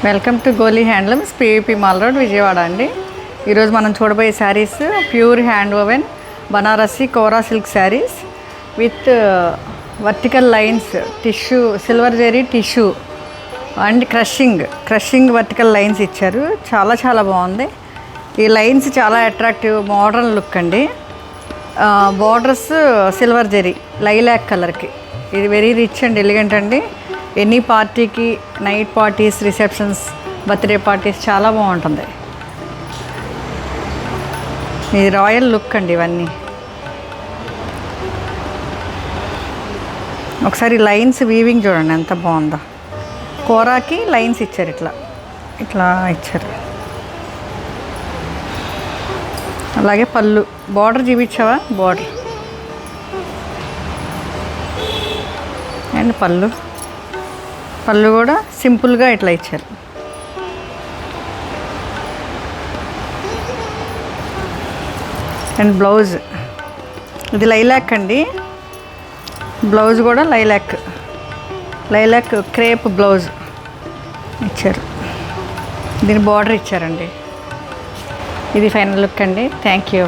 Welcome to Goli handlooms PVP mall road Vijayawada అండి. ఈరోజు మనం చూడబోయే sarees pure hand woven Banarasi kora silk sarees with vertical lines tissue silver zari tissue and crushing vertical lines ఇచ్చారు. చాలా బాగుంది. ఈ లైన్స్ చాలా అట్రాక్టివ్ మోడర్న్ లుక్ అండి. బోర్డర్స్ సిల్వర్ జరీ లైలాక్ కలర్కి. ఇది వెరీ రిచ్ అండ్ ఎలిగెంట్ అండి. ఎనీ పార్టీకి, night parties, receptions, birthday parties చాలా బాగుంటుంది. ఇది రాయల్ లుక్ అండి. ఇవన్నీ ఒకసారి లైన్స్ వీవింగ్ చూడండి ఎంత బాగుందో. కోరాకి లైన్స్ ఇచ్చారు, ఇట్లా ఇచ్చారు. అలాగే పళ్ళు బార్డర్ చూపించావా? బార్డర్ అండ్ పళ్ళు కూడా సింపుల్గా ఇట్లా ఇచ్చారు. అండ్ బ్లౌజ్ ఇది లైలాక్ అండి. బ్లౌజ్ కూడా లైలాక్ క్రేప్ బ్లౌజ్ ఇచ్చారు. దీని బార్డర్ ఇచ్చారండి. ఇది ఫైనల్ లుక్ అండి. Thank you.